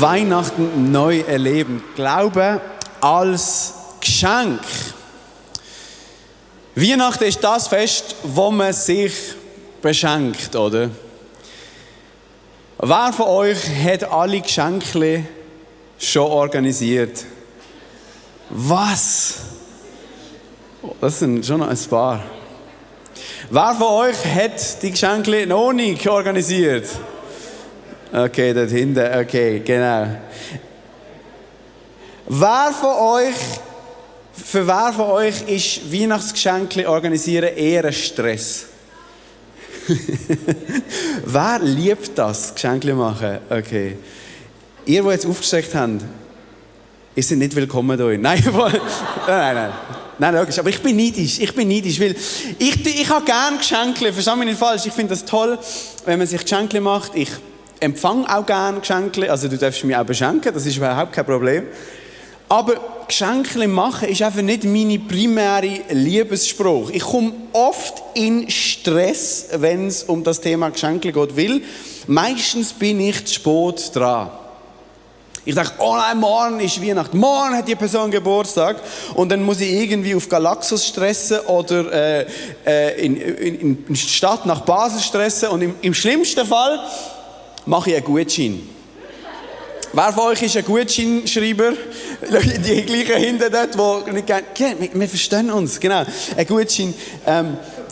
Weihnachten neu erleben. Glaube als Geschenk. Weihnachten ist das Fest, wo man sich beschenkt, oder? Wer von euch hat alle Geschenke schon organisiert? Was? Das sind schon noch ein paar. Wer von euch hat die Geschenke noch nicht organisiert? Okay, dort hinten, okay, genau. Für wer von euch ist Weihnachtsgeschenke organisieren eher ein Stress? Wer liebt das, Geschenke machen? Okay. Ihr, die jetzt aufgesteckt habt, ihr seid nicht willkommen hier. Nein, nein, logisch. Aber ich bin neidisch, weil ich habe gerne Geschenke. Versteh mich nicht falsch. Ich finde das toll, wenn man sich Geschenke macht. Ich empfange auch gerne Geschenke. Also du darfst mich auch beschenken, das ist überhaupt kein Problem. Aber Geschenke machen ist einfach nicht meine primäre Liebesspruch. Ich komme oft in Stress, wenn es um das Thema Geschenke geht, weil meistens bin ich zu spät dran. Ich denke, oh nein, morgen ist Weihnachten, morgen hat die Person Geburtstag und dann muss ich irgendwie auf Galaxus stressen oder in die Stadt nach Basel stressen und im schlimmsten Fall mache ich einen Gutschein. Wer von euch ist ein Gutscheinschreiber? Die gleichen hinten dort, die nicht gerne... Ja, wir verstehen uns, genau. Ein Gutschein.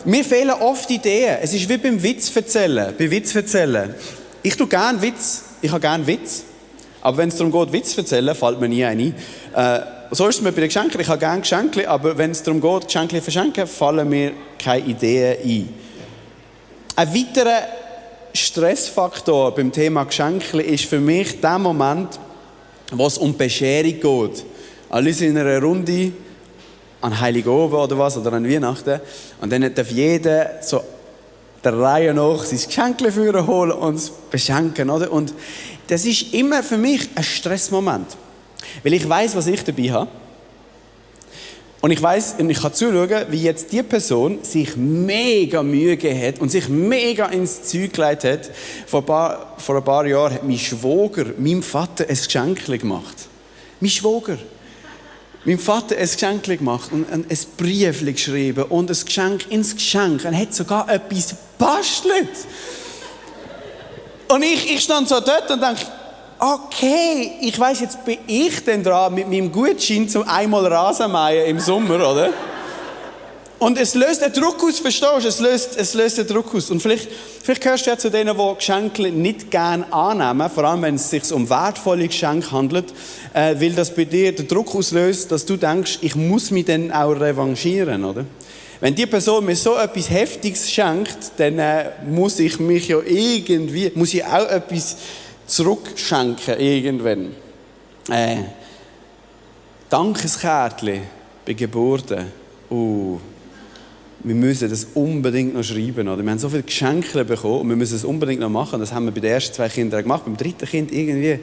Mir fehlen oft Ideen. Es ist wie beim Witz erzählen. Bei Witz erzählen. Ich tue gerne Witz. Ich habe gerne Witz. Aber wenn es darum geht, Witz erzählen, fällt mir nie ein. So ist es mir bei den Geschenken. Ich habe gerne Geschenke, aber wenn es darum geht, Geschenke zu verschenken, fallen mir keine Ideen ein. Ein weiterer Stressfaktor beim Thema Geschenke ist für mich der Moment, wo es um Bescherung geht. Alle sind in einer Runde an Heiligabend oder was, oder an Weihnachten. Und dann darf jeder so der Reihe nach sein Geschenk holen und es beschenken. Oder? Und das ist immer für mich ein Stressmoment. Weil ich weiss, was ich dabei habe. Und ich weiss, und ich kann zuschauen, wie jetzt die Person sich mega Mühe gegeben hat und sich mega ins Zeug gelegt hat. Vor ein paar Jahren hat mein Schwager meinem Vater ein Geschenk gemacht. Mein Schwager. Meinem Vater ein Geschenk gemacht und ein Brief geschrieben und ein Geschenk ins Geschenk. Er hat sogar etwas gebastelt. Und ich stand so dort und dachte, okay, ich weiss, jetzt bin ich denn dran mit meinem Gutschein zum einmal Rasenmähen im Sommer, oder? Und es löst einen Druck aus, verstehst du? Es löst einen Druck aus. Und vielleicht gehörst du ja zu denen, die Geschenke nicht gerne annehmen, vor allem wenn es sich um wertvolle Geschenke handelt, weil das bei dir den Druck auslöst, dass du denkst, ich muss mich dann auch revanchieren, oder? Wenn die Person mir so etwas Heftiges schenkt, dann muss ich auch etwas zurückschenken irgendwann. Dankeskärtchen bei Geburten. Wir müssen das unbedingt noch schreiben. Oder? Wir haben so viele Geschenke bekommen und wir müssen es unbedingt noch machen. Das haben wir bei den ersten 2 Kindern gemacht. Beim 3. Kind irgendwie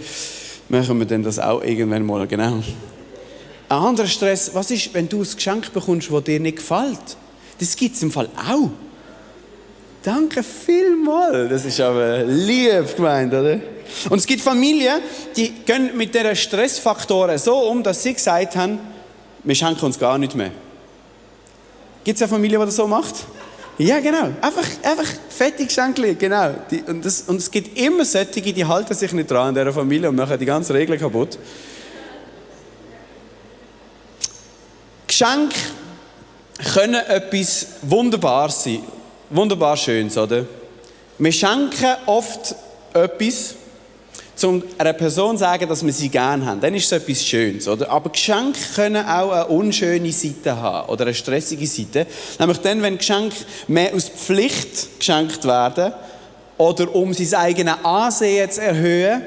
machen wir dann das auch irgendwann mal. Genau. Ein anderer Stress, was ist, wenn du ein Geschenk bekommst, das dir nicht gefällt? Das gibt es im Fall auch. Danke vielmals. Das ist aber lieb gemeint, oder? Und es gibt Familien, die gehen mit diesen Stressfaktoren so um, dass sie gesagt haben, wir schenken uns gar nicht mehr. Gibt es eine Familie, die das so macht? Ja, genau. Einfach fette Geschenke, genau. Und es gibt immer solche, die halten sich nicht dran in dieser Familie und machen die ganze Regel kaputt. Geschenke können etwas Wunderbares sein. Wunderbar Schönes, oder? Wir schenken oft etwas, um einer Person zu sagen, dass wir sie gerne haben. Dann ist es etwas Schönes, oder? Aber Geschenke können auch eine unschöne Seite haben oder eine stressige Seite. Nämlich dann, wenn Geschenke mehr aus Pflicht geschenkt werden oder um sein eigenes Ansehen zu erhöhen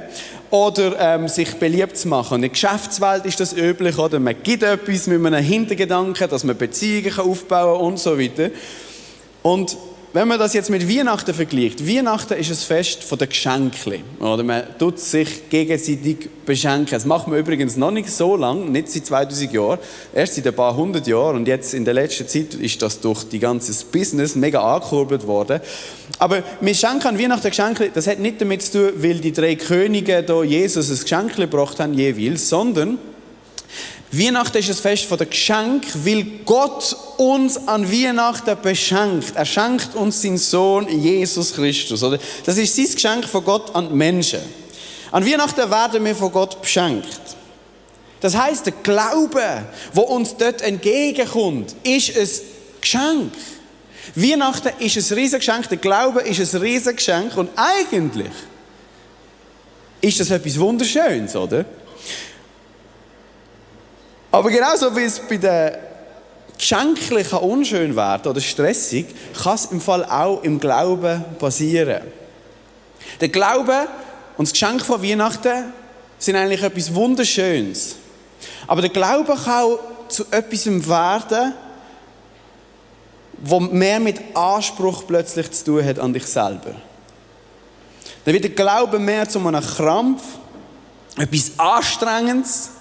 oder sich beliebt zu machen. Und in der Geschäftswelt ist das üblich, oder? Man gibt etwas mit einem Hintergedanken, dass man Beziehungen aufbauen kann und so weiter. Und wenn man das jetzt mit Weihnachten vergleicht, Weihnachten ist ein Fest von den Geschenken. Oder man tut sich gegenseitig beschenken. Das macht man übrigens noch nicht so lange, nicht seit 2000 Jahren, erst seit ein paar hundert Jahren. Und jetzt in der letzten Zeit ist das durch die ganze Business mega angekurbelt worden. Aber wir schenken an Weihnachten Geschenke, das hat nicht damit zu tun, weil die 3 Könige da Jesus ein Geschenk gebracht haben jeweils, sondern Weihnachten ist ein Fest von der Geschenk, weil Gott uns an Weihnachten beschenkt. Er schenkt uns seinen Sohn Jesus Christus. Oder? Das ist sein Geschenk von Gott an die Menschen. An Weihnachten werden wir von Gott beschenkt. Das heisst, der Glaube, der uns dort entgegenkommt, ist ein Geschenk. Weihnachten ist ein Riesengeschenk, der Glaube ist ein Riesengeschenk und eigentlich ist das etwas Wunderschönes, oder? Aber genauso wie es bei den Geschenken unschön werden oder stressig, kann es im Fall auch im Glauben passieren. Der Glaube und das Geschenk von Weihnachten sind eigentlich etwas Wunderschönes. Aber der Glaube kann auch zu etwas werden, wo mehr mit Anspruch plötzlich zu tun hat an dich selber. Dann wird der Glaube mehr zu einem Krampf, etwas Anstrengendes,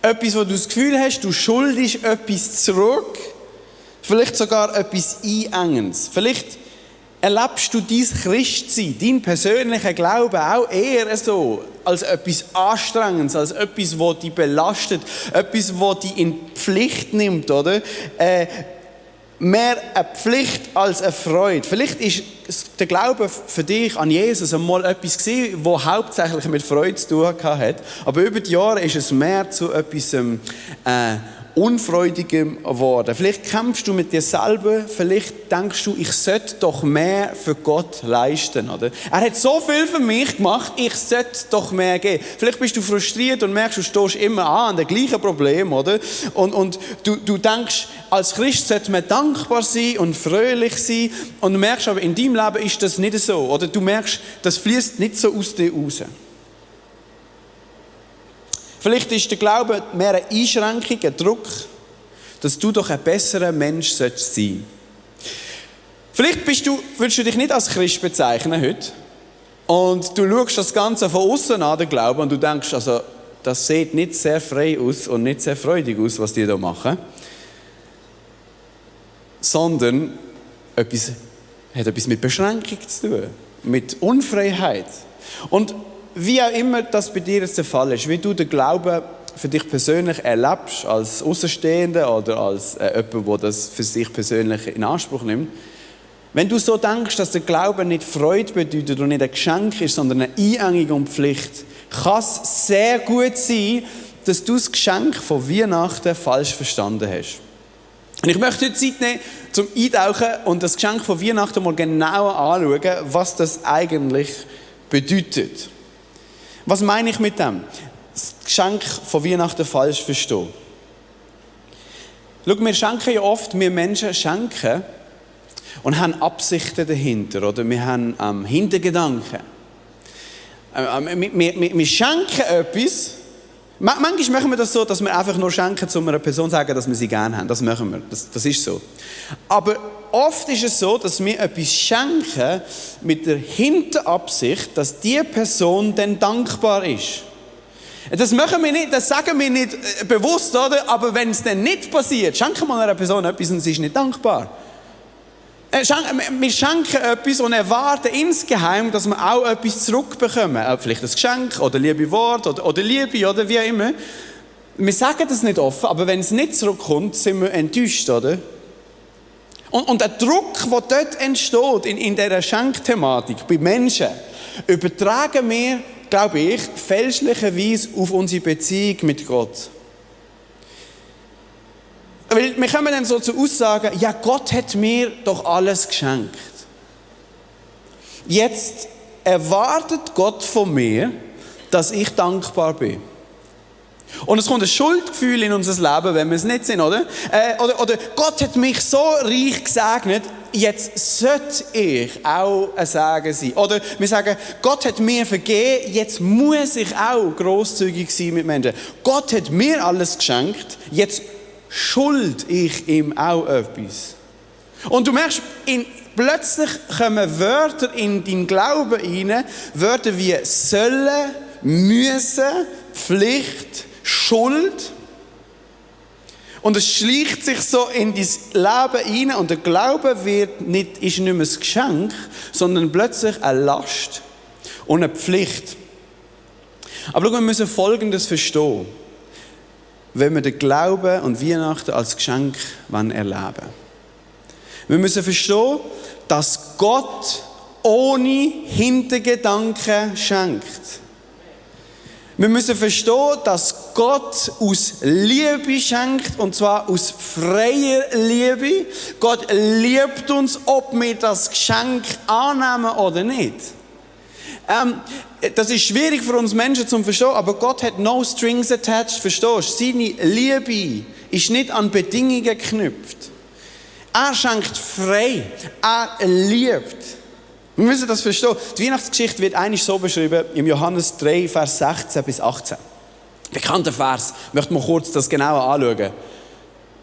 etwas, wo du das Gefühl hast, du schuldest etwas zurück, vielleicht sogar etwas Einengendes. Vielleicht erlebst du dein Christsein, deinen persönlichen Glauben auch eher so, als etwas Anstrengendes, als etwas, das dich belastet, etwas, das dich in Pflicht nimmt, oder? Mehr eine Pflicht als eine Freude. Vielleicht ist der Glaube für dich an Jesus einmal etwas gewesen, das hauptsächlich mit Freude zu tun hat. Aber über die Jahre ist es mehr zu etwas Unfreudigem geworden. Vielleicht kämpfst du mit dir selber, vielleicht denkst du, ich sollte doch mehr für Gott leisten. Oder? Er hat so viel für mich gemacht, ich sollte doch mehr geben. Vielleicht bist du frustriert und merkst, du stehst immer an den gleichen Problem. Oder? Und du denkst, als Christ sollte man dankbar sein und fröhlich sein. Und du merkst aber, in deinem Leben ist das nicht so. Oder du merkst, das fließt nicht so aus dir raus. Vielleicht ist der Glaube mehr eine Einschränkung, ein Druck, dass du doch ein besserer Mensch sein solltest. Vielleicht würdest du dich nicht als Christ bezeichnen heute und du schaust das Ganze von außen an, den Glauben, und du denkst, also, das sieht nicht sehr frei aus und nicht sehr freudig aus, was die da machen, sondern hat etwas mit Beschränkung zu tun, mit Unfreiheit. Und wie auch immer das bei dir jetzt der Fall ist, wie du den Glauben für dich persönlich erlebst, als Außenstehender oder als jemand, der das für sich persönlich in Anspruch nimmt, wenn du so denkst, dass der Glaube nicht Freude bedeutet und nicht ein Geschenk ist, sondern eine Einengung und Pflicht, kann es sehr gut sein, dass du das Geschenk von Weihnachten falsch verstanden hast. Und ich möchte heute Zeit nehmen, zum Eintauchen und das Geschenk von Weihnachten mal genauer anschauen, was das eigentlich bedeutet. Was meine ich mit dem? Das Geschenk von Weihnachten falsch verstehen. Schau, wir schenken ja oft, wir Menschen schenken und haben Absichten dahinter, oder? Wir haben Hintergedanken. Wir schenken etwas. Manchmal machen wir das so, dass wir einfach nur schenken, um einer Person zu sagen, dass wir sie gerne haben. Das machen wir. Das ist so. Aber oft ist es so, dass wir etwas schenken mit der Hinterabsicht, dass die Person dann dankbar ist. Das machen wir nicht, das sagen wir nicht bewusst, oder? Aber wenn es dann nicht passiert, schenken wir einer Person etwas und sie ist nicht dankbar. Wir schenken etwas und erwarten insgeheim, dass wir auch etwas zurückbekommen. Vielleicht ein Geschenk oder liebe Worte oder Liebe oder wie auch immer. Wir sagen das nicht offen, aber wenn es nicht zurückkommt, sind wir enttäuscht, oder? Und der Druck, der dort entsteht, in dieser Schenkthematik bei Menschen, übertragen wir, glaube ich, fälschlicherweise auf unsere Beziehung mit Gott. Weil wir kommen dann so zu Aussagen, ja, Gott hat mir doch alles geschenkt. Jetzt erwartet Gott von mir, dass ich dankbar bin. Und es kommt ein Schuldgefühl in unser Leben, wenn wir es nicht sind, oder? Oder Gott hat mich so reich gesegnet, jetzt sollte ich auch ein Segen sein. Oder wir sagen, Gott hat mir vergeben, jetzt muss ich auch grosszügig sein mit Menschen. Gott hat mir alles geschenkt, jetzt schuld ich ihm auch etwas. Und du merkst, Plötzlich kommen Wörter in deinen Glauben rein, Wörter wie sollen, müssen, Pflicht, Schuld. Und es schleicht sich so in dein Leben rein und der Glaube ist nicht mehr ein Geschenk, sondern plötzlich eine Last und eine Pflicht. Aber schau, wir müssen Folgendes verstehen, wenn wir den Glauben und Weihnachten als Geschenk erleben wollen. Wir müssen verstehen, dass Gott ohne Hintergedanken schenkt. Wir müssen verstehen, dass Gott aus Liebe schenkt, und zwar aus freier Liebe. Gott liebt uns, ob wir das Geschenk annehmen oder nicht. Das ist schwierig für uns Menschen zu verstehen, aber Gott hat no strings attached, verstehst du? Seine Liebe ist nicht an Bedingungen geknüpft. Er schenkt frei, er liebt. Wir müssen das verstehen. Die Weihnachtsgeschichte wird eigentlich so beschrieben im Johannes 3, Vers 16 bis 18. Bekannter Vers. Ich möchte mal kurz das genauer anschauen.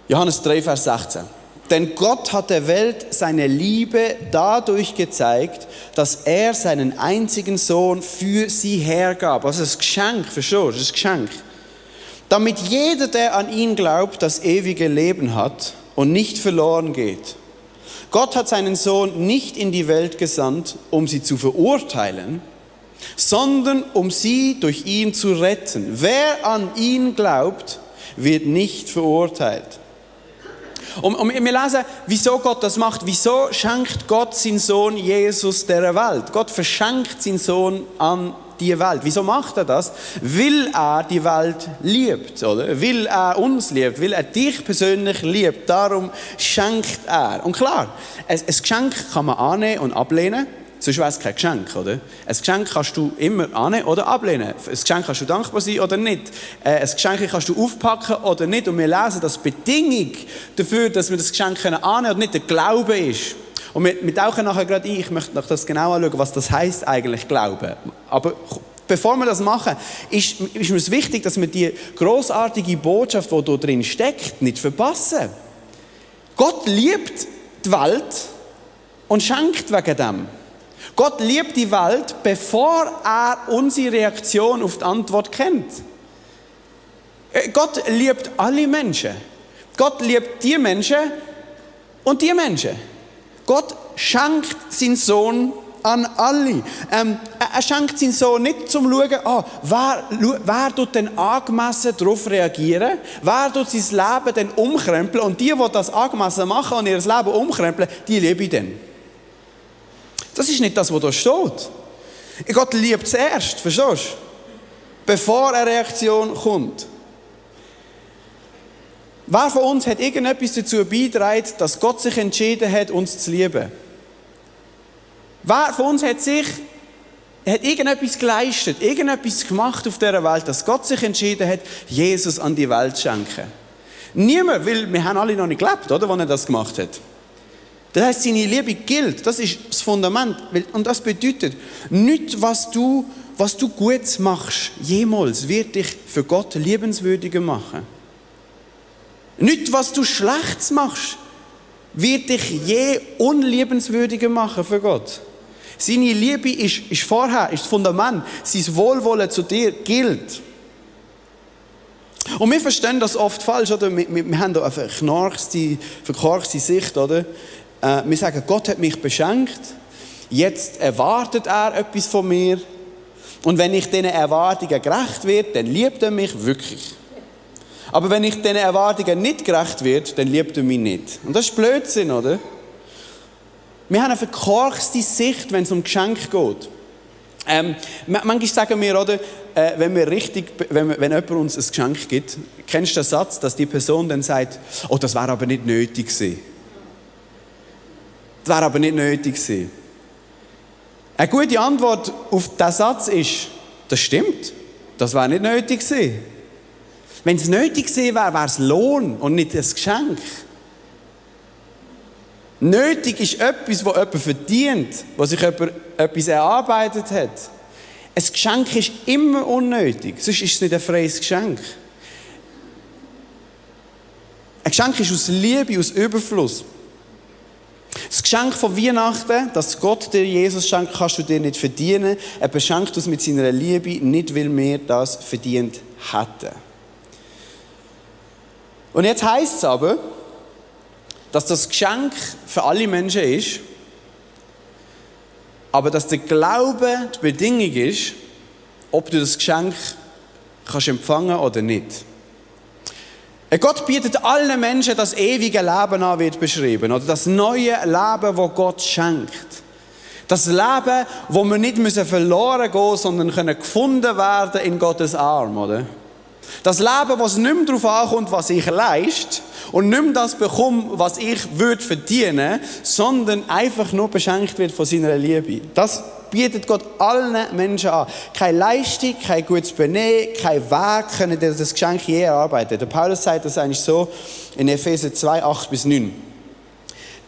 Johannes 3, Vers 16. Denn Gott hat der Welt seine Liebe dadurch gezeigt, dass er seinen einzigen Sohn für sie hergab. Also ein Geschenk, verstehst du? Das ist ein Geschenk. Damit jeder, der an ihn glaubt, das ewige Leben hat und nicht verloren geht. Gott hat seinen Sohn nicht in die Welt gesandt, um sie zu verurteilen, sondern um sie durch ihn zu retten. Wer an ihn glaubt, wird nicht verurteilt. Und wir lesen, wieso Gott das macht. Wieso schenkt Gott seinen Sohn Jesus der Welt? Gott verschenkt seinen Sohn an die Welt. Wieso macht er das? Weil er die Welt liebt, oder? Weil er uns liebt, weil er dich persönlich liebt. Darum schenkt er. Und klar, ein Geschenk kann man annehmen und ablehnen. Sonst wäre es kein Geschenk, oder? Ein Geschenk kannst du immer annehmen oder ablehnen. Ein Geschenk kannst du dankbar sein oder nicht. Ein Geschenk kannst du aufpacken oder nicht. Und wir lesen, dass die Bedingung dafür, dass wir das Geschenk annehmen können oder nicht, der Glaube ist. Und wir tauchen nachher gerade ein. Ich möchte noch das genau anschauen, was das heisst eigentlich, Glauben. Aber bevor wir das machen, ist mir es wichtig, dass wir die grossartige Botschaft, die hier drin steckt, nicht verpassen. Gott liebt die Welt und schenkt wegen dem. Gott liebt die Welt, bevor er unsere Reaktion auf die Antwort kennt. Gott liebt alle Menschen. Gott liebt die Menschen und die Menschen. Gott schenkt seinen Sohn an alle. Er schenkt seinen Sohn nicht zum Schauen, wer tut denn angemessen darauf reagieren, wer tut sein Leben denn umkrempeln und die das angemessen machen und ihr Leben umkrempeln, die liebe ich dann. Das ist nicht das, was da steht. Gott liebt zuerst, verstehst du? Bevor eine Reaktion kommt. Wer von uns hat irgendetwas dazu beigetragen, dass Gott sich entschieden hat, uns zu lieben? Wer von uns hat irgendetwas geleistet, irgendetwas gemacht auf dieser Welt, dass Gott sich entschieden hat, Jesus an die Welt zu schenken? Niemand, weil wir haben alle noch nicht gelebt, oder, als er das gemacht hat. Das heisst, seine Liebe gilt. Das ist das Fundament. Und das bedeutet, nichts, was du Gutes machst, jemals wird dich für Gott liebenswürdiger machen. Nichts, was du Schlechtes machst, wird dich je unliebenswürdiger machen für Gott. Seine Liebe ist vorher, ist das Fundament. Sein Wohlwollen zu dir gilt. Und wir verstehen das oft falsch, oder? Wir haben da eine verkorkste Sicht, oder? Wir sagen, Gott hat mich beschenkt, jetzt erwartet er etwas von mir und wenn ich diesen Erwartungen gerecht werde, dann liebt er mich wirklich. Aber wenn ich diesen Erwartungen nicht gerecht werde, dann liebt er mich nicht. Und das ist Blödsinn, oder? Wir haben eine verkorkste Sicht, wenn es um Geschenke geht. Manchmal sagen wir, oder, wenn jemand uns ein Geschenk gibt, kennst du den Satz, dass die Person dann sagt, oh, das wäre aber nicht nötig gewesen. Das wäre aber nicht nötig gewesen. Eine gute Antwort auf diesen Satz ist, das stimmt, das wäre nicht nötig gewesen. Wenn es nötig gewesen wäre, wäre es Lohn und nicht ein Geschenk. Nötig ist etwas, das jemand verdient, was sich jemand etwas erarbeitet hat. Ein Geschenk ist immer unnötig, sonst ist es nicht ein freies Geschenk. Ein Geschenk ist aus Liebe, aus Überfluss. Das Geschenk von Weihnachten, das Gott dir Jesus schenkt, kannst du dir nicht verdienen. Er beschenkt uns mit seiner Liebe, nicht weil wir das verdient hätten. Und jetzt heisst es aber, dass das Geschenk für alle Menschen ist, aber dass der Glaube die Bedingung ist, ob du das Geschenk kannst empfangen oder nicht. Gott bietet allen Menschen das ewige Leben an, wird beschrieben. Oder das neue Leben, das Gott schenkt. Das Leben, wo wir nicht verloren gehen müssen, sondern gefunden werden in Gottes Arm, oder? Das Leben, wo es nicht mehr darauf ankommt, was ich leiste und nicht mehr das bekomme, was ich verdienen würde, sondern einfach nur beschenkt wird von seiner Liebe. Das bietet Gott allen Menschen an. Keine Leistung, kein gutes Benehmen, kein Weg können das Geschenk je erarbeiten. Der Paulus sagt das eigentlich so in Epheser 2, 8-9.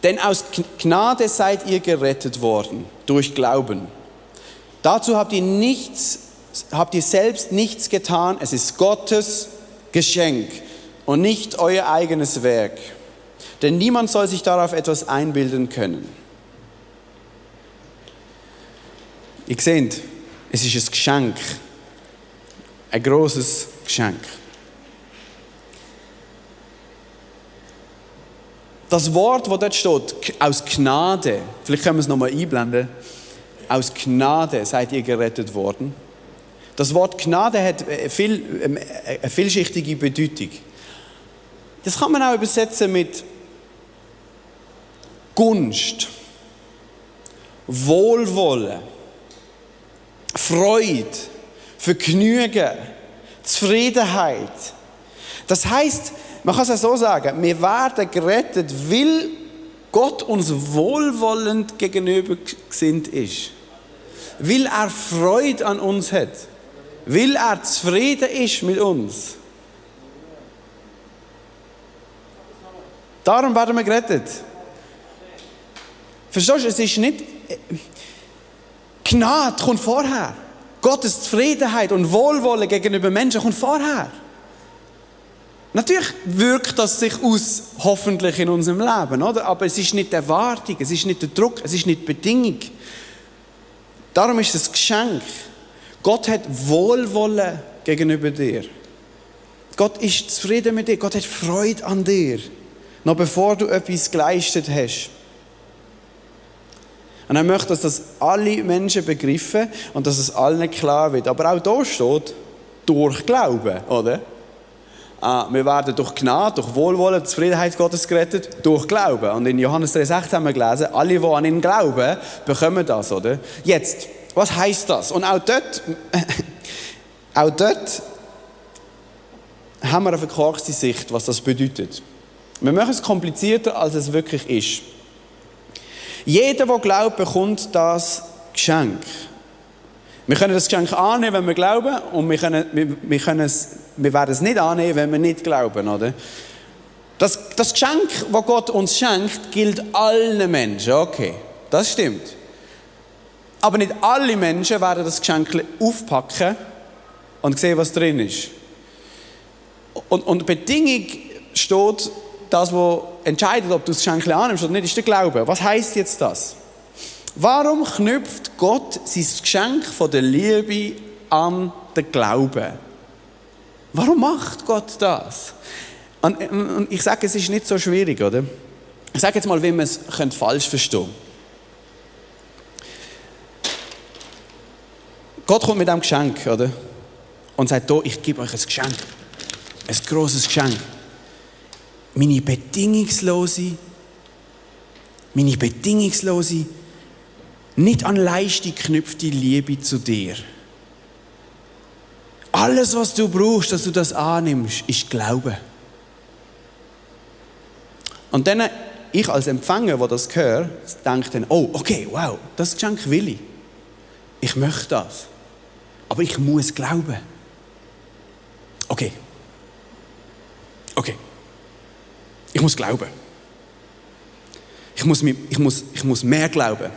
Denn aus Gnade seid ihr gerettet worden, durch Glauben. Dazu habt ihr selbst nichts getan, es ist Gottes Geschenk und nicht euer eigenes Werk. Denn niemand soll sich darauf etwas einbilden können. Ihr seht, es ist ein Geschenk. Ein grosses Geschenk. Das Wort, das dort steht, aus Gnade, vielleicht können wir es nochmal einblenden, aus Gnade seid ihr gerettet worden. Das Wort Gnade hat eine vielschichtige Bedeutung. Das kann man auch übersetzen mit Gunst, Wohlwollen, Freude, Vergnügen, Zufriedenheit. Das heisst, man kann es auch so sagen, wir werden gerettet, weil Gott uns wohlwollend gegenüber gesinnt ist. Weil er Freude an uns hat. Weil er zufrieden ist mit uns. Darum werden wir gerettet. Verstehst du, es ist nicht... Gnade kommt vorher. Gottes Zufriedenheit und Wohlwollen gegenüber Menschen kommt vorher. Natürlich wirkt das sich aus, hoffentlich in unserem Leben, oder? Aber es ist nicht die Erwartung, es ist nicht der Druck, es ist nicht die Bedingung. Darum ist es ein Geschenk. Gott hat Wohlwollen gegenüber dir. Gott ist zufrieden mit dir. Gott hat Freude an dir. Noch bevor du etwas geleistet hast. Und er möchte, dass das alle Menschen begreifen und dass es allen klar wird. Aber auch da steht, durch Glauben, oder? Wir werden durch Gnade, durch Wohlwollen, Zufriedenheit Gottes gerettet, durch Glauben. Und in Johannes 3,16 haben wir gelesen, alle, die an ihn glauben, bekommen das, oder? Jetzt, was heisst das? Und auch dort haben wir eine verkorkste Sicht, was das bedeutet. Wir machen es komplizierter, als es wirklich ist. Jeder, der glaubt, bekommt das Geschenk. Wir können das Geschenk annehmen, wenn wir glauben, und wir werden es nicht annehmen, wenn wir nicht glauben, oder? Das Geschenk, das Gott uns schenkt, gilt allen Menschen. Okay, das stimmt. Aber nicht alle Menschen werden das Geschenk aufpacken und sehen, was drin ist. Und die Bedingung steht, das, was entscheidet, ob du das Geschenk annimmst oder nicht, ist der Glaube. Was heisst jetzt das? Warum knüpft Gott sein Geschenk von der Liebe an den Glauben? Warum macht Gott das? Und ich sage, es ist nicht so schwierig, oder? Ich sage jetzt mal, wie man es falsch verstehen könnte. Gott kommt mit einem Geschenk, oder? Und sagt, ich gebe euch ein Geschenk. Ein grosses Geschenk. Meine bedingungslose, nicht an Leistung geknüpfte Liebe zu dir. Alles, was du brauchst, dass du das annimmst, ist Glaube. Und dann, ich als Empfänger, der das hört, denke dann, oh, okay, wow, das Geschenk will ich. Ich möchte das. Aber ich muss glauben. Okay. Ich muss glauben. Ich muss mehr glauben.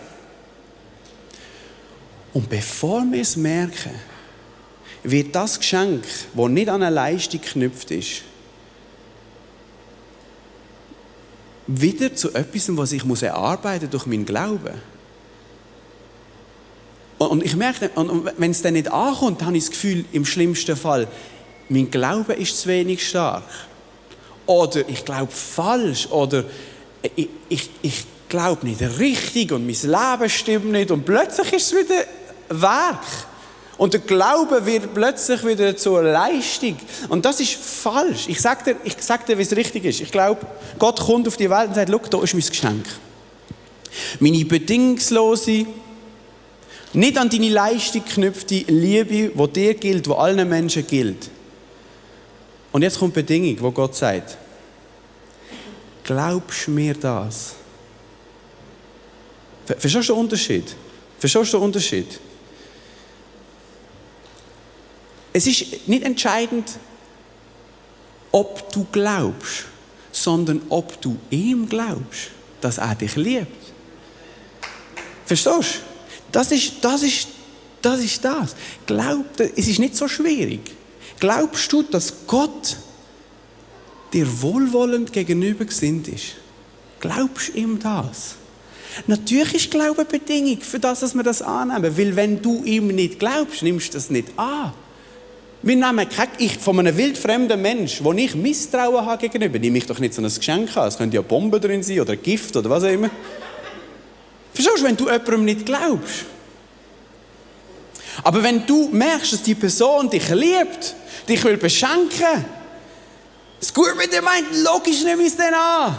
Und bevor wir es merken, wird das Geschenk, das nicht an eine Leistung geknüpft ist, wieder zu etwas, was ich erarbeiten muss durch meinen Glauben. Und ich merke, wenn es dann nicht ankommt, habe ich das Gefühl, im schlimmsten Fall, mein Glaube ist zu wenig stark. Oder ich glaube falsch. Oder ich glaube nicht richtig und mein Leben stimmt nicht. Und plötzlich ist es wieder Werk. Und der Glaube wird plötzlich wieder zur Leistung. Und das ist falsch. Ich sage dir, wie es richtig ist. Ich glaube, Gott kommt auf die Welt und sagt, schau, da ist mein Geschenk. Meine bedingungslose, nicht an deine Leistung geknüpfte Liebe, die dir gilt, die allen Menschen gilt. Und jetzt kommt die Bedingung, wo Gott sagt, glaubst du mir das? Verstehst du den Unterschied? Verstehst du den Unterschied? Es ist nicht entscheidend, ob du glaubst, sondern ob du ihm glaubst, dass er dich liebt. Verstehst du? Das ist das. Es ist nicht so schwierig. Glaubst du, dass Gott dir wohlwollend gegenüber gesinnt ist? Glaubst du ihm das? Natürlich ist Glaube eine Bedingung für das, dass wir das annehmen. Weil wenn du ihm nicht glaubst, nimmst du das nicht an. Wir nehmen von einem wildfremden Menschen, wo ich Misstrauen habe gegenüber, nehme ich doch nicht so ein Geschenk an. Es könnte ja Bomben drin sein oder Gift oder was auch immer. Verstehst du, wenn du jemandem nicht glaubst? Aber wenn du merkst, dass die Person dich liebt, dich will beschenken, das Gute mit dir meint, logisch nehme ich es dann an.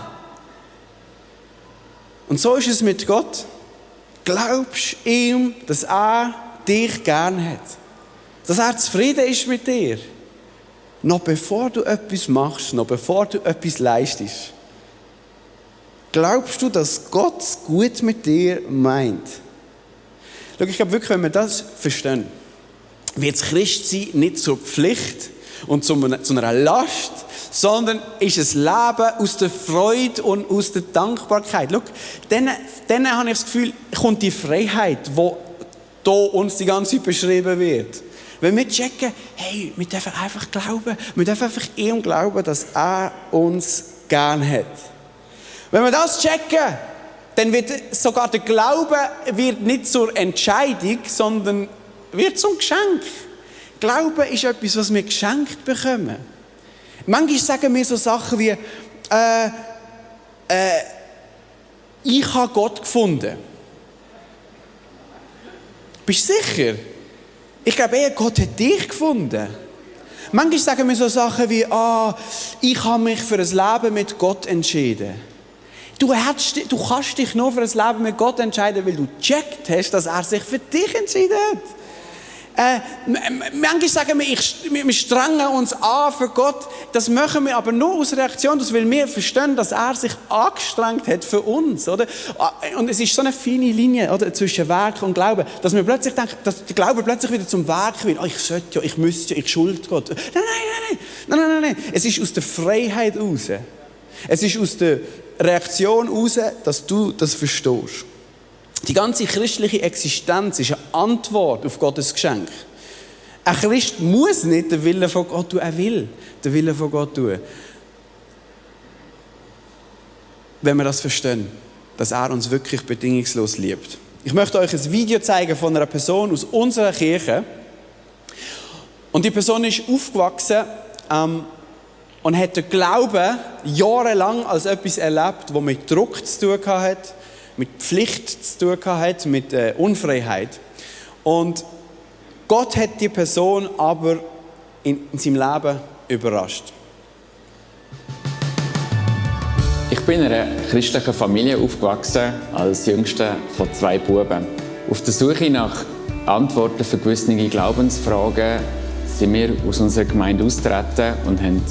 Und so ist es mit Gott. Glaubst ihm, dass er dich gern hat? Dass er zufrieden ist mit dir? Noch bevor du etwas machst, noch bevor du etwas leistest. Glaubst du, dass Gott es gut mit dir meint? Schau, ich glaube wirklich, wenn wir das verstehen, wird das Christsein nicht zur Pflicht und zu einer Last, sondern ist ein Leben aus der Freude und aus der Dankbarkeit. Schau, dann habe ich das Gefühl, kommt die Freiheit, die hier uns die ganze Zeit beschrieben wird. Wenn wir checken, hey, wir dürfen einfach glauben, wir dürfen einfach ihm glauben, dass er uns gern hat. Wenn wir das checken, dann wird sogar der Glaube wird nicht zur Entscheidung, sondern wird zum Geschenk. Glaube ist etwas, was wir geschenkt bekommen. Manchmal sagen wir so Sachen wie, ich habe Gott gefunden. Bist du sicher? Ich glaube eher, Gott hat dich gefunden. Manchmal sagen wir so Sachen wie, ich habe mich für ein Leben mit Gott entschieden. Du kannst dich nur für ein Leben mit Gott entscheiden, weil du gecheckt hast, dass er sich für dich entschieden hat. Manchmal sagen wir strengen uns an für Gott. Das machen wir aber nur aus Reaktion, weil wir verstehen, dass er sich angestrengt hat für uns. Oder? Und es ist so eine feine Linie, oder, zwischen Werk und Glauben, dass wir plötzlich denken, dass der Glaube plötzlich wieder zum Werk wird. Ich sollte ja, ich müsste ja, ich schuld Gott. Nein. Es ist aus der Freiheit raus. Es ist aus der Reaktion raus, dass du das verstehst. Die ganze christliche Existenz ist eine Antwort auf Gottes Geschenk. Ein Christ muss nicht den Willen von Gott tun, er will den Willen von Gott tun. Wenn wir das verstehen, dass er uns wirklich bedingungslos liebt. Ich möchte euch ein Video zeigen von einer Person aus unserer Kirche. Und die Person ist aufgewachsen und hat den Glauben jahrelang als etwas erlebt, das mit Druck zu tun hat, mit Pflicht zu tun hat, mit Unfreiheit. Und Gott hat die Person aber in seinem Leben überrascht. Ich bin in einer christlichen Familie aufgewachsen, als jüngster von 2 Buben. Auf der Suche nach Antworten für gewisse Glaubensfragen sind wir aus unserer Gemeinde austreten und haben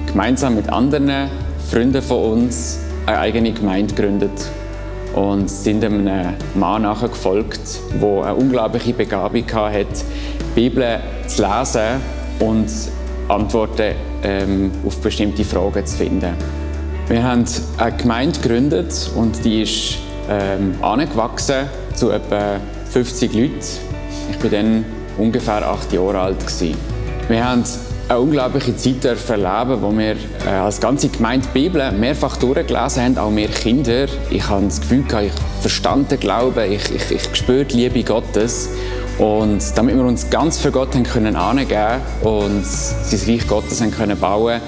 gemeinsam mit anderen Freunden von uns eine eigene Gemeinde gegründet und sind einem Mann nachgefolgt, der eine unglaubliche Begabung hatte, die Bibel zu lesen und Antworten auf bestimmte Fragen zu finden. Wir haben eine Gemeinde gegründet und die ist angewachsen zu etwa 50 Leuten. Ich war dann ungefähr 8 Jahre alt. Wir haben eine unglaubliche Zeit erleben, wo wir als ganze Gemeinde die Bibel mehrfach durchgelesen haben, auch wir Kinder. Ich habe das Gefühl, ich verstand den Glauben, ich spüre die Liebe Gottes. Und damit wir uns ganz für Gott haben können angeben und sein Reich Gottes haben können bauen,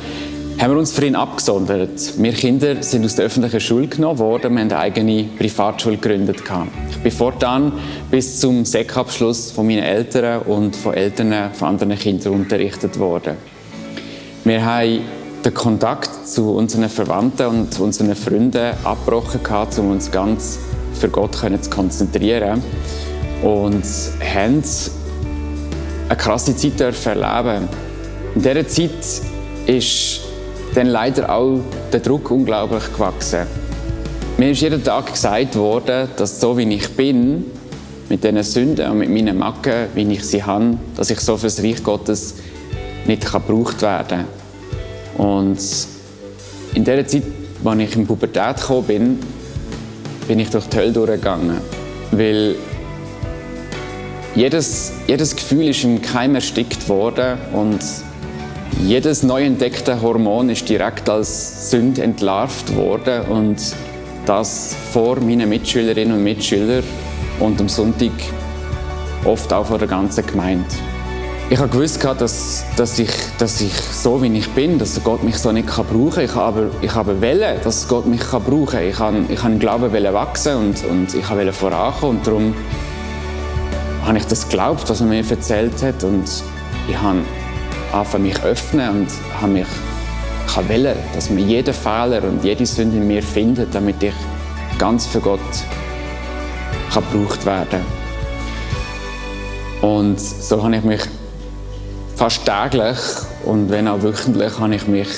haben wir uns für ihn abgesondert. Wir Kinder sind aus der öffentlichen Schule genommen worden, wir haben eine eigene Privatschule gegründet. Ich bin fortan bis zum Sekabschluss von meinen Eltern und von Eltern von anderen Kindern unterrichtet worden. Wir haben den Kontakt zu unseren Verwandten und unseren Freunden abgebrochen, um uns ganz für Gott zu konzentrieren. Und haben eine krasse Zeit erleben. In dieser Zeit ist dann leider auch der Druck unglaublich gewachsen. Mir ist jeden Tag gesagt worden, dass so wie ich bin, mit diesen Sünden und mit meinen Macken, wie ich sie habe, dass ich so für das Reich Gottes nicht gebraucht werden kann. Und in dieser Zeit, als ich in die Pubertät gekommen bin ich durch die Hölle durchgegangen. Weil jedes Gefühl ist im Keim erstickt worden und jedes neu entdeckte Hormon ist direkt als Sünde entlarvt worden und das vor meinen Mitschülerinnen und Mitschülern und am Sonntag oft auch vor der ganzen Gemeinde. Ich habe gewusst, dass ich so wie ich bin, dass Gott mich so nicht brauchen kann. Ich habe wollen, dass Gott mich brauchen kann. Ich habe im Glauben wachsen und ich wollte vorankommen und darum habe ich das geglaubt, was er mir erzählt hat und ich habe angefangen, mich zu öffnen und ich wollte, dass mir jeder Fehler und jede Sünde in mir findet, damit ich ganz für Gott gebraucht werden kann. Und so habe ich mich fast täglich und wenn auch wöchentlich habe ich mich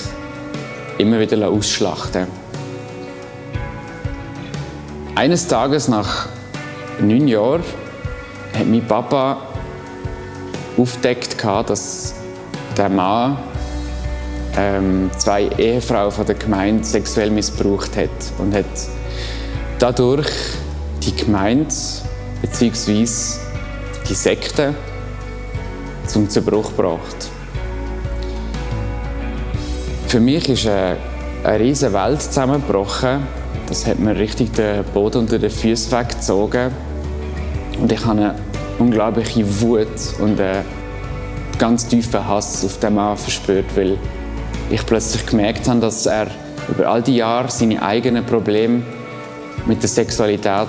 immer wieder ausschlachten. Eines Tages nach 9 Jahren hat mein Papa aufgedeckt, dass der Mann 2 Ehefrauen von der Gemeinde sexuell missbraucht hat und hat dadurch die Gemeinde bzw. die Sekte zum Zerbruch gebracht. Für mich ist eine riesige Welt zusammengebrochen. Das hat mir richtig den Boden unter den Füßen weggezogen. Und ich habe eine unglaubliche Wut und einen ganz tiefen Hass auf den Mann verspürt, weil ich plötzlich gemerkt habe, dass er über all die Jahre seine eigenen Probleme mit der Sexualität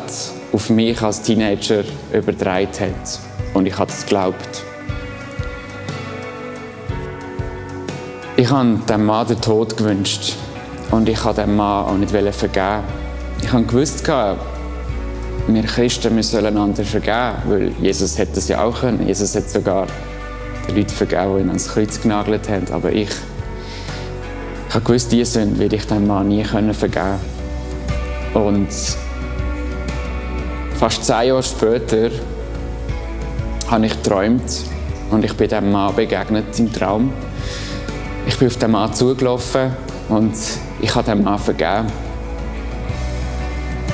auf mich als Teenager übertragen hat. Und ich habe das geglaubt. Ich habe dem Mann den Tod gewünscht. Und ich wollte dem Mann auch nicht vergeben. Ich habe gewusst, wir Christen müssen einander vergeben, weil Jesus hätte das ja auch können. Jesus hat sogar den Leuten vergeben, die ihn ans Kreuz genagelt haben. Aber ich habe gewusst, diese Sünde werde ich dem Mann nie vergeben. Und fast 10 Jahre später habe ich geträumt und ich bin dem Mann begegnet im Traum. Ich bin auf den Mann zugelaufen und ich habe dem Mann vergeben.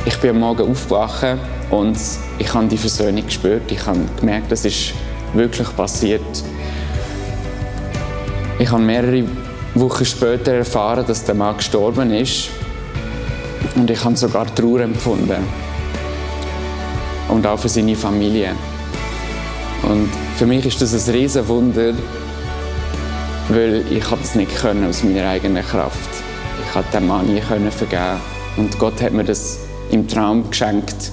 Ich bin am Morgen aufgewacht und ich habe die Versöhnung gespürt. Ich habe gemerkt, das ist wirklich passiert. Ich habe mehrere Wochen später erfahren, dass der Mann gestorben ist. Und ich habe sogar Trauer empfunden. Und auch für seine Familie. Und für mich ist das ein Riesenwunder, weil ich es nicht aus meiner eigenen Kraft. Ich konnte dem Mann nie vergeben. Und Gott hat mir das im Traum geschenkt.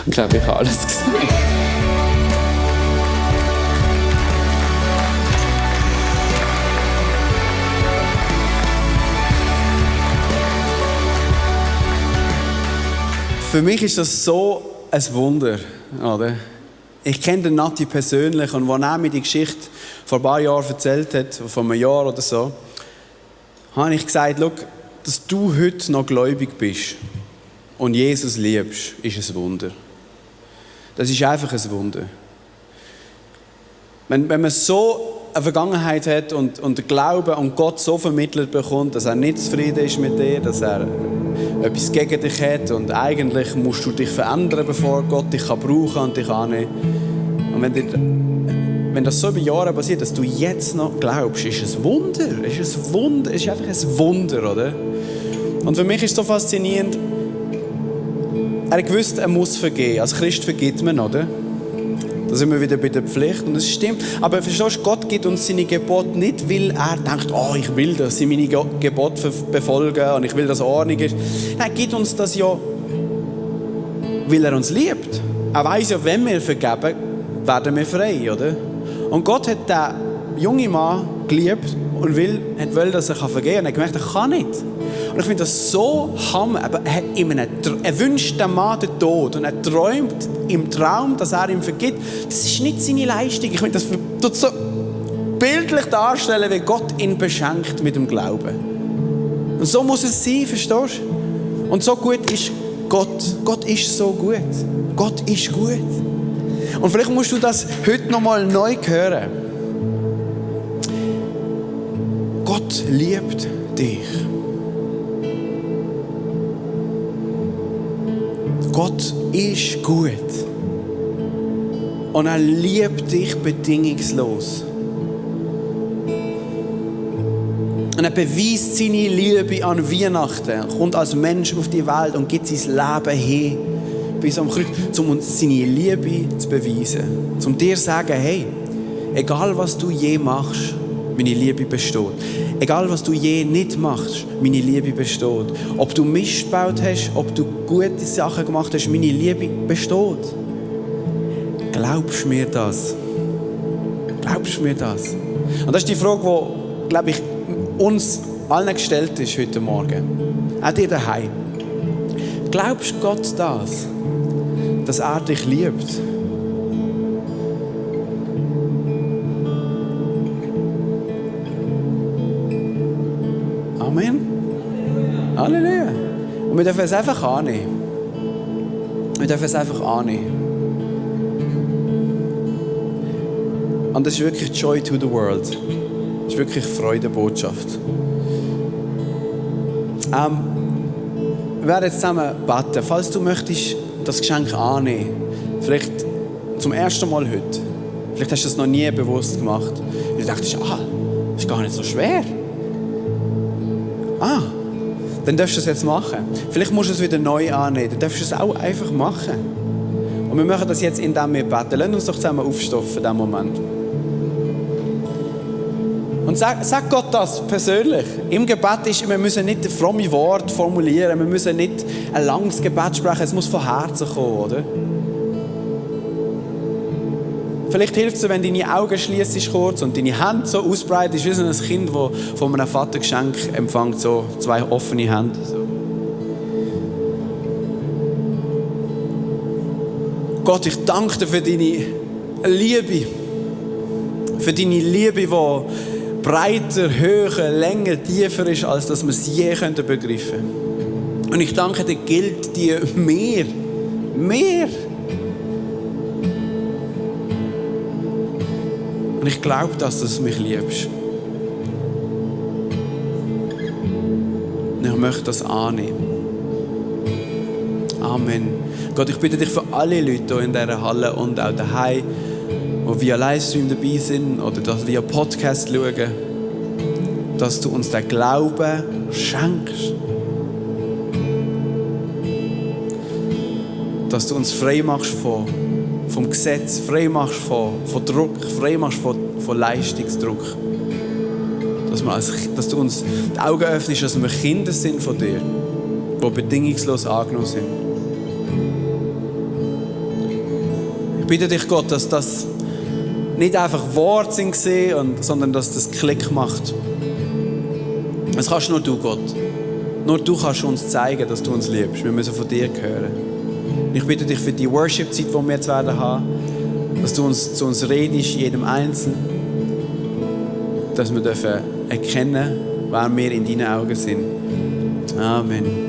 Ich glaube, ich habe alles gesagt. Für mich ist das so ein Wunder, oder? Ich kenne den Nati persönlich und als er mir die Geschichte vor ein paar Jahren erzählt hat, vor einem Jahr oder so, habe ich gesagt, schau, dass du heute noch gläubig bist und Jesus liebst, ist ein Wunder. Das ist einfach ein Wunder. Wenn man so eine Vergangenheit hat und den Glauben an Gott so vermittelt bekommt, dass er nicht zufrieden ist mit dir, dass er etwas gegen dich hat und eigentlich musst du dich verändern, bevor Gott dich brauchen kann und dich annehmen. Und wenn das so über Jahre passiert, dass du jetzt noch glaubst, ist es ein Wunder. Ist einfach ein Wunder, oder? Und für mich ist es so faszinierend, er gewusst, er muss vergeben. Als Christ vergibt man, oder? Da sind wir wieder bei der Pflicht und es stimmt. Aber verstehst du, Gott gibt uns seine Gebote nicht, weil er denkt, oh, ich will, dass sie meine Gebote befolgen und ich will, dass Ordnung ist. Nein, er gibt uns das ja, weil er uns liebt. Er weiss ja, wenn wir vergeben, werden wir frei, oder? Und Gott hat den jungen Mann geliebt und will, dass er vergeben kann. Und er hat gemerkt, er kann nicht. Und ich finde das so hammer. Aber er wünscht dem Mann den Tod und er träumt im Traum, dass er ihm vergibt. Das ist nicht seine Leistung. Ich finde, das tut so bildlich darstellen, wie Gott ihn beschenkt mit dem Glauben. Und so muss es sein, verstehst du? Und so gut ist Gott. Gott ist so gut. Gott ist gut. Und vielleicht musst du das heute noch mal neu hören. Gott liebt dich. Gott ist gut. Und er liebt dich bedingungslos. Und er beweist seine Liebe an Weihnachten. Er kommt als Mensch auf die Welt und gibt sein Leben hin bis am Kreuz, um uns seine Liebe zu beweisen. Um dir zu sagen, hey, egal was du je machst, meine Liebe besteht. Egal was du je nicht machst, meine Liebe besteht. Ob du Mist gebaut hast, ob du gute Sachen gemacht hast, meine Liebe besteht. Glaubst du mir das? Glaubst du mir das? Und das ist die Frage, die, glaube ich, uns allen gestellt ist heute Morgen. Auch dir daheim. Glaubst du Gott das? Dass er dich liebt? Amen. Halleluja. Und wir dürfen es einfach annehmen. Wir dürfen es einfach annehmen. Und das ist wirklich Joy to the World. Das ist wirklich Freudebotschaft. Wir werden jetzt zusammen beten. Falls du möchtest das Geschenk annehmen, vielleicht zum ersten Mal heute, vielleicht hast du das noch nie bewusst gemacht, und du dachtest, das ist gar nicht so schwer. Dann darfst du es jetzt machen. Vielleicht musst du es wieder neu annehmen. Dann darfst du es auch einfach machen. Und wir machen das jetzt, indem wir beten. Lass uns doch zusammen aufstehen in diesem Moment. Und sag Gott das persönlich. Im Gebet ist, wir müssen nicht fromme Worte formulieren, wir müssen nicht ein langes Gebet sprechen, es muss von Herzen kommen, oder? Vielleicht hilft es, wenn du deine Augen schliessest kurz und deine Hände so ausbreitest, wie so ein Kind, das von einem Vater Geschenk empfängt, so 2 offene Hände. So. Gott, ich danke dir für deine Liebe. Für deine Liebe, die breiter, höher, länger, tiefer ist, als dass wir es je begreifen können. Und ich danke dir, gilt dir mehr. Und ich glaube, dass du mich liebst. Und ich möchte das annehmen. Amen. Gott, ich bitte dich für alle Leute hier in dieser Halle und auch daheim, die via Livestream dabei sind oder das via Podcast schauen, dass du uns den Glauben schenkst. Dass du uns frei machst vom Gesetz, frei machst von Druck, frei machst von Leistungsdruck. Dass du uns die Augen öffnest, dass wir Kinder sind von dir, die bedingungslos angenommen sind. Ich bitte dich, Gott, dass das nicht einfach Worte sind, sondern dass das Klick macht. Das kannst nur du, Gott. Nur du kannst uns zeigen, dass du uns liebst. Wir müssen von dir hören. Ich bitte dich für die Worship-Zeit, die wir jetzt werden haben, dass du zu uns redest, jedem Einzelnen, dass wir dürfen erkennen, wer wir in deinen Augen sind. Amen.